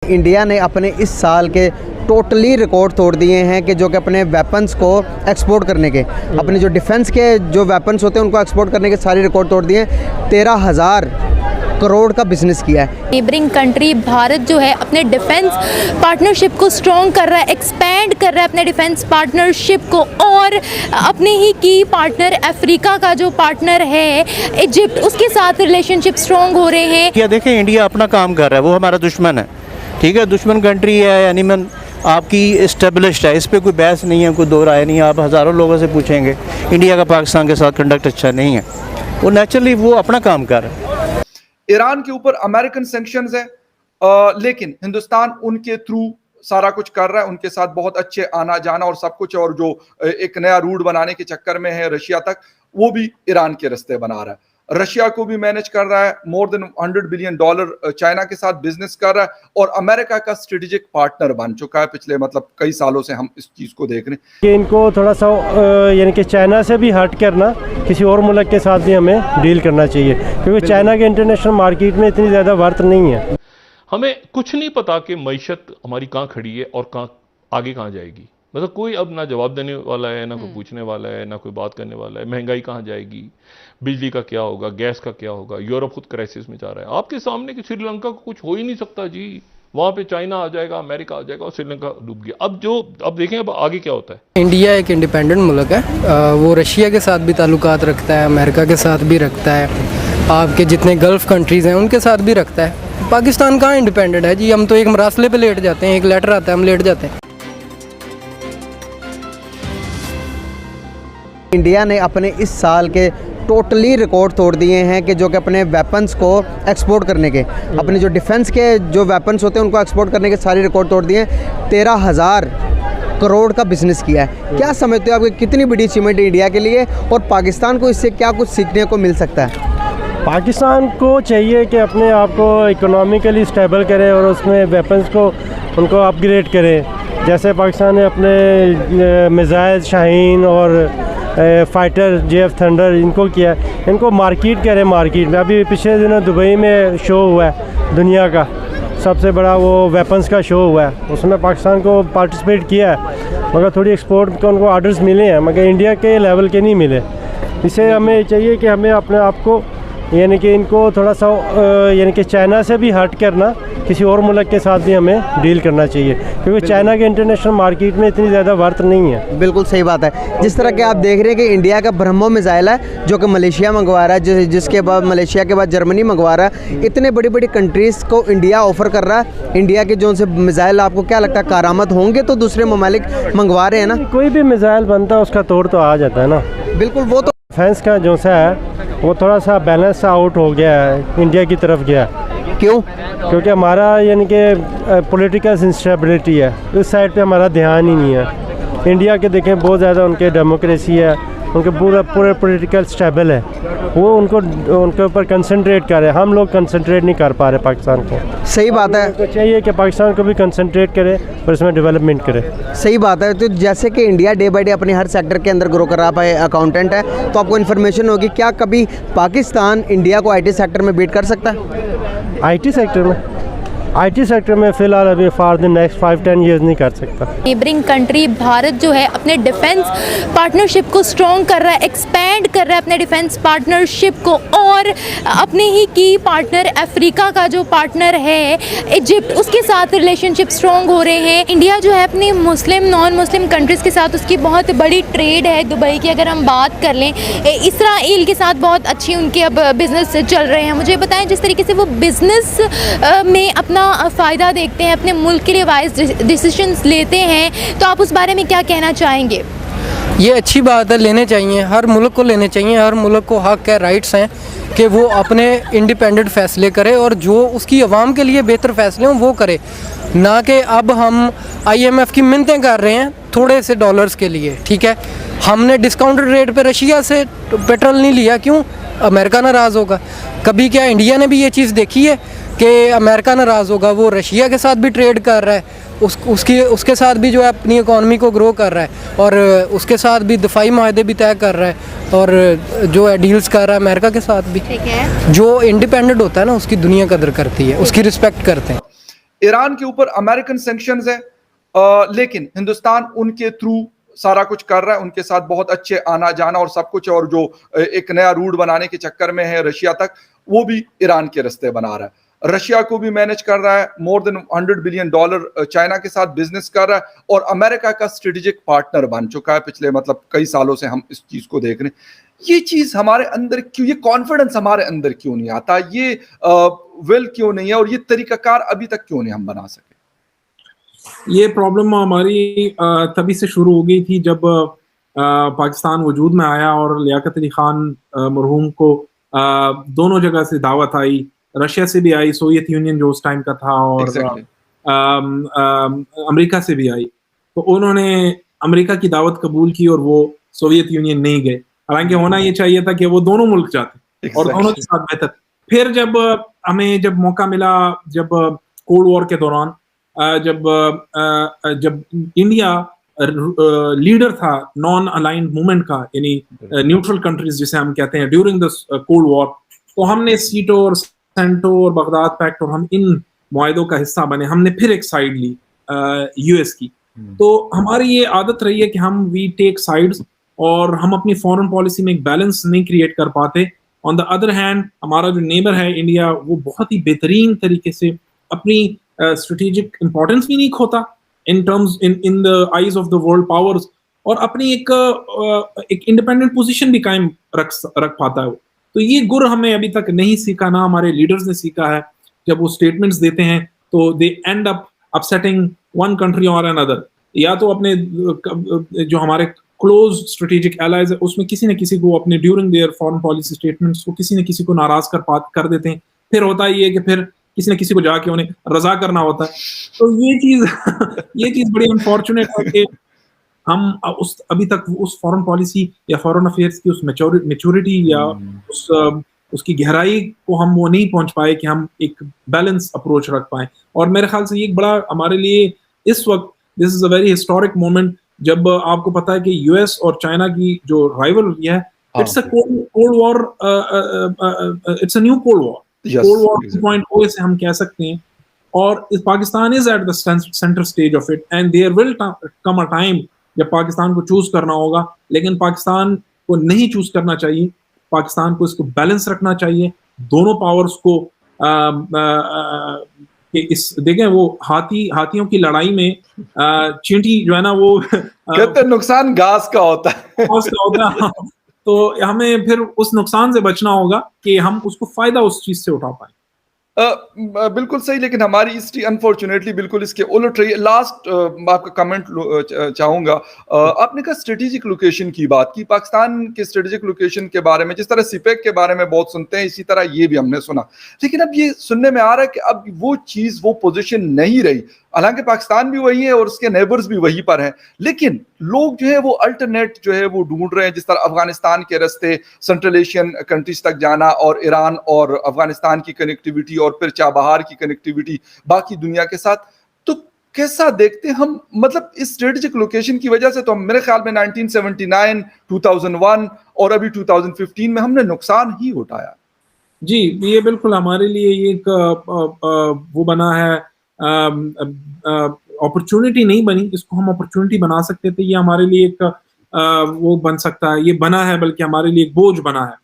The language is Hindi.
इंडिया ने अपने इस साल के टोटली रिकॉर्ड तोड़ दिए हैं कि जो कि अपने वेपन्स को एक्सपोर्ट करने के, अपने जो डिफेंस के जो वेपन्स होते हैं उनको एक्सपोर्ट करने के सारे रिकॉर्ड तोड़ दिए हैं। 13,000 करोड़ का बिजनेस किया है। नेबरिंग कंट्री भारत जो है अपने डिफेंस पार्टनरशिप को स्ट्रॉन्ग कर रहा है, एक्सपैंड कर रहा है अपने डिफेंस पार्टनरशिप को, और अपने ही की पार्टनर अफ्रीका का जो पार्टनर है इजिप्ट, उसके साथ रिलेशनशिप स्ट्रॉन्ग हो रहे हैं। क्या देखें, इंडिया अपना काम कर रहा है, वो हमारा दुश्मन है, ठीक है, दुश्मन कंट्री है, यानी मन आपकी इस्टेब्लिश्ड है, इस पर कोई बहस नहीं है, कोई दो राय नहीं है। आप हज़ारों लोगों से पूछेंगे, इंडिया का पाकिस्तान के साथ कंडक्ट अच्छा नहीं है, वो नेचुरली वो अपना काम कर रहा है। ईरान के ऊपर अमेरिकन सैंक्शंस है, लेकिन हिंदुस्तान उनके थ्रू सारा कुछ कर रहा है, उनके साथ बहुत अच्छे आना जाना और सब कुछ, और जो एक नया रूट बनाने के चक्कर में है रशिया तक, वो भी ईरान के रास्ते बना रहा है। रशिया को भी मैनेज कर रहा है, मोर देन $100 बिलियन चाइना के साथ बिजनेस कर रहा है, और अमेरिका का स्ट्रेटेजिक पार्टनर बन चुका है। पिछले कई सालों से हम इस चीज को देख रहे हैं कि इनको थोड़ा सा यानी कि चाइना से भी हट करना, किसी और मुल्क के साथ भी हमें डील करना चाहिए, क्योंकि चाइना के इंटरनेशनल मार्केट में इतनी ज़्यादा वर्थ नहीं है। हमें कुछ नहीं पता कि मईशत हमारी कहाँ खड़ी है और आगे कहाँ जाएगी। मतलब कोई अब ना जवाब देने वाला है, ना कोई पूछने वाला है, ना कोई बात करने वाला है। महंगाई कहाँ जाएगी, बिजली का क्या होगा, गैस का क्या होगा। यूरोप खुद क्राइसिस में जा रहा है। आपके सामने कि श्रीलंका को कुछ हो ही नहीं सकता जी, वहाँ पे चाइना आ जाएगा, अमेरिका आ जाएगा और श्रीलंका डूब गया। अब देखें अब आगे क्या होता है। इंडिया एक इंडिपेंडेंट मुल्क है, वो रशिया के साथ भी ताल्लुकात रखता है, अमेरिका के साथ भी रखता है, आपके जितने गल्फ़ कंट्रीज़ हैं उनके साथ भी रखता है। पाकिस्तान कहाँ इंडिपेंडेंट है जी, हम तो एक मरासले पे लेट जाते हैं, एक लेटर आता है हम लेट जाते हैं। इंडिया ने अपने इस साल के टोटली रिकॉर्ड तोड़ दिए हैं कि जो कि अपने वेपन्स को एक्सपोर्ट करने के, अपने जो डिफेंस के जो वेपन्स होते हैं उनको एक्सपोर्ट करने के सारे रिकॉर्ड तोड़ दिए हैं। 13,000 करोड़ का बिजनेस किया है। क्या समझते हो आपकी कितनी बड़ी अचीवमेंट है इंडिया के लिए, और पाकिस्तान को इससे क्या कुछ सीखने को मिल सकता है? पाकिस्तान को चाहिए कि अपने आप को इकोनॉमिकली स्टेबल करे और उसमें वेपन्स को उनको अपग्रेड करे। जैसे पाकिस्तान ने अपने मिसाइल शाहीन और फाइटर JF थंडर इनको किया, इनको मार्केट करे। मार्केट में अभी पिछले दिनों दुबई में शो हुआ है, दुनिया का सबसे बड़ा वो वेपन्स का शो हुआ है, उसमें पाकिस्तान को पार्टिसिपेट किया है, मगर थोड़ी एक्सपोर्ट के उनको ऑर्डर्स मिले हैं, मगर इंडिया के लेवल के नहीं मिले। इससे हमें चाहिए कि हमें अपने आप को यानी कि इनको थोड़ा सा यानी कि चाइना से भी हट करना, किसी और मुल्क के साथ भी हमें डील करना चाहिए, क्योंकि चाइना के इंटरनेशनल मार्केट में इतनी ज़्यादा वर्थ नहीं है। बिल्कुल सही बात है। जिस तरह के आप देख रहे हैं कि इंडिया का ब्रह्मो मिसाइल है जो कि मलेशिया मंगवा रहा है, जिसके बाद मलेशिया के बाद जर्मनी मंगवा रहा है। इतने बड़ी बड़ी कंट्रीज़ को इंडिया ऑफ़र कर रहा है। इंडिया के जो से मिसाइल आपको क्या लगता है कारामद होंगे तो दूसरे ममालिक मंगवा रहे हैं ना? कोई भी मिसाइल बनता है उसका तोड़ तो आ जाता है ना। बिल्कुल, वो तो डिफेंस का जो सा है वो थोड़ा सा बैलेंस आउट हो गया है, इंडिया की तरफ गया। क्यों? क्योंकि हमारा यानी कि पॉलिटिकल इंस्टेबिलिटी है, उस साइड पे हमारा ध्यान ही नहीं है। इंडिया के देखें बहुत ज़्यादा उनके डेमोक्रेसी है, उनके पूरे पॉलिटिकल स्टेबल है, वो उनके ऊपर कंसंट्रेट कर रहे हैं। हम लोग कंसंट्रेट नहीं कर पा रहे पाकिस्तान को। सही बात है। तो चाहिए कि पाकिस्तान को भी कंसंट्रेट करे और इसमें डेवलपमेंट करे। सही बात है। तो जैसे कि इंडिया डे बाई डे अपने हर सेक्टर के अंदर ग्रो कर रहा है, अकाउंटेंट है, तो आपको इन्फॉर्मेशन होगी, क्या कभी पाकिस्तान इंडिया को IT सेक्टर में बीट कर सकता है? IT सेक्टर में फ़िलहाल अभी फॉर द नेक्स्ट 5-10 ईयर्स नहीं कर सकता। नेबरिंग कंट्री भारत जो है अपने डिफेंस पार्टनरशिप को स्ट्रॉन्ग कर रहा है, एक्सपैंड कर रहा है अपने डिफेंस पार्टनरशिप को, और अपने ही की पार्टनर अफ्रीका का जो पार्टनर है इजिप्ट, उसके साथ रिलेशनशिप स्ट्रॉन्ग हो रहे हैं। इंडिया जो है अपनी मुस्लिम नॉन मुस्लिम कंट्रीज़ के साथ उसकी बहुत बड़ी ट्रेड है। दुबई की अगर हम बात कर लें, इसराइल के साथ बहुत अच्छी उनके अब बिज़नेस चल रहे हैं। मुझे बताएं जिस तरीके से वो बिज़नेस में अपना फ़ायदा देखते हैं, अपने मुल्क के लिए वाइज डिसीजंस लेते हैं, तो आप उस बारे में क्या कहना चाहेंगे? ये अच्छी बात है, लेने चाहिए, हर मुल्क को लेने चाहिए। हर मुल्क को हक है, राइट्स हैं कि वो अपने इंडिपेंडेंट फ़ैसले करे और जो उसकी आवाम के लिए बेहतर फ़ैसले हों वो करे, ना कि अब हम IMF की मिन्नतें कर रहे हैं थोड़े से डॉलर्स के लिए। ठीक है, हमने डिस्काउंटेड रेट पे रशिया से पेट्रोल नहीं लिया, क्यों? अमेरिका नाराज़ होगा। कभी क्या इंडिया ने भी ये चीज़ देखी है कि अमेरिका नाराज़ होगा? वो रशिया के साथ भी ट्रेड कर रहा है, उसके साथ भी जो है अपनी इकॉनमी को ग्रो कर रहा है, और उसके साथ भी दफ़ाई माहदे भी तय कर रहा है, और जो है डील्स कर रहा है अमेरिका के साथ भी। ठीक है, जो इंडिपेंडेंट होता है ना उसकी दुनिया कदर करती है, उसकी रिस्पेक्ट करते हैं। ईरान के ऊपर अमेरिकन सैंक्शंस है, लेकिन हिंदुस्तान उनके थ्रू सारा कुछ कर रहा है, उनके साथ बहुत अच्छे आना जाना और सब कुछ, और जो एक नया रूट बनाने के चक्कर में है रशिया तक, वो भी ईरान के रास्ते बना रहा है। रशिया को भी मैनेज कर रहा है, मोर देन $100 बिलियन चाइना के साथ बिजनेस कर रहा है, और अमेरिका का स्ट्रेटेजिक पार्टनर बन चुका है। पिछले मतलब कई सालों से हम इस चीज को देख रहे हैं। ये चीज हमारे अंदर क्यों, ये कॉन्फिडेंस हमारे अंदर क्यों नहीं आता, ये विल क्यों नहीं है, और ये तरीकाकार अभी तक क्यों नहीं हम बना सके? ये प्रॉब्लम हमारी तभी से शुरू हो गई थी जब पाकिस्तान वजूद में आया और लियाकत अली खान मरहूम को दोनों जगह से दावत आई, रशिया से भी आई, सोवियत यूनियन जो उस टाइम का था, और Exactly. अमेरिका से भी आई। तो उन्होंने अमेरिका की दावत कबूल की और वो सोवियत यूनियन नहीं गए। हालांकि होना ये चाहिए था कि वो दोनों मुल्क जाते और दोनों के साथ बेहतर। फिर जब हमें मौका मिला, जब कोल्ड वॉर के दौरान, जब इंडिया लीडर था नॉन अलाइंड मूवमेंट का, यानी न्यूट्रल कंट्रीज जिसे हम कहते हैं, ड्यूरिंग द कोल्ड वॉर, तो हमने सीटो और सेंटो और बगदाद पैक्ट और हम इन मुआहदों का हिस्सा बने। हमने फिर एक साइड ली यूएस की। तो हमारी ये आदत रही है कि हम वी टेक साइड्स, और हम अपनी फॉरेन पॉलिसी में एक बैलेंस नहीं क्रिएट कर पाते। ऑन द अदर हैंड हमारा जो नेबर है इंडिया, वो बहुत ही बेहतरीन तरीके से अपनी स्ट्रेटेजिक इंपॉर्टेंस भी नहीं खोता in terms in the eyes of the world powers, और अपनी एक इंडिपेंडेंट पोजीशन भी कायम रख पाता है। तो ये गुर हमें अभी तक नहीं सीखा, ना हमारे लीडर्स ने सीखा है। जब वो स्टेटमेंट्स देते हैं तो they end up upsetting one country और अनदर, या तो अपने जो हमारे क्लोज स्ट्रेटेजिक एलाइज है उसमें किसी न किसी को अपने during their foreign policy statements को किसी न किसी को नाराज कर देते हैं। फिर होता ही है कि फिर किसी न किसी को जाके उन्हें रजा करना होता है। तो ये चीज बड़ी अनफॉर्चुनेट है कि हम अभी तक उस फॉरेन पॉलिसी या फॉरेन अफेयर्स की उस मैच्योरिटी या उसकी गहराई को हम वो नहीं पहुंच पाए कि हम एक बैलेंस अप्रोच रख पाए। और मेरे ख्याल से ये एक बड़ा हमारे लिए इस वक्त this is a very historic moment, जब आपको पता है कि यूएस और चाइना की जो राइवलरी है, it's a cold war, it's a new cold war, cold war 2.0 से हम कह सकते हैं। और Pakistan is at the centre stage of it, and there will come a time जब पाकिस्तान को चूज करना होगा। लेकिन पाकिस्तान को नहीं चूज करना चाहिए, पाकिस्तान को इसको बैलेंस रखना चाहिए। दोनों पावर्स को देखें, वो हाथियों की लड़ाई में चींटी जो है ना, वो कहते नुकसान घास का होता है। तो हमें फिर उस नुकसान से बचना होगा कि हम उसको फायदा उस चीज से उठा पाए। बिल्कुल सही, लेकिन हमारी हिस्ट्री अनफॉर्चुनेटली बिल्कुल इसके उलट रही है। लास्ट आपका कमेंट चाहूंगा। आपने कहा स्ट्रेटेजिक लोकेशन की बात की, पाकिस्तान के स्ट्रेटेजिक लोकेशन के बारे में, जिस तरह सिपेक के बारे में बहुत सुनते हैं, इसी तरह ये भी हमने सुना। लेकिन अब ये सुनने में आ रहा है कि अब वो चीज, वो पोजीशन नहीं रही। हालांकि पाकिस्तान भी वही है और उसके नेबर्स भी वहीं पर हैं, लेकिन लोग जो है वो अल्टरनेट जो है वो ढूंढ रहे हैं। जिस तरह अफगानिस्तान के रास्ते सेंट्रल एशियन कंट्रीज तक जाना, और ईरान और अफगानिस्तान की कनेक्टिविटी, और फिर चाबहार की कनेक्टिविटी बाकी दुनिया के साथ। तो कैसा देखते हैं हम, मतलब इस स्ट्रेटेजिक लोकेशन की वजह से तो मेरे ख्याल में 1979, 2001 और अभी 2015 में हमने नुकसान ही उठाया। जी, ये बिल्कुल हमारे लिए एक वो बना है, अपॉर्चुनिटी नहीं बनी जिसको हम अपॉर्चुनिटी बना सकते थे। ये हमारे लिए एक वो बन सकता है, ये बना है, बल्कि हमारे लिए एक बोझ बना है।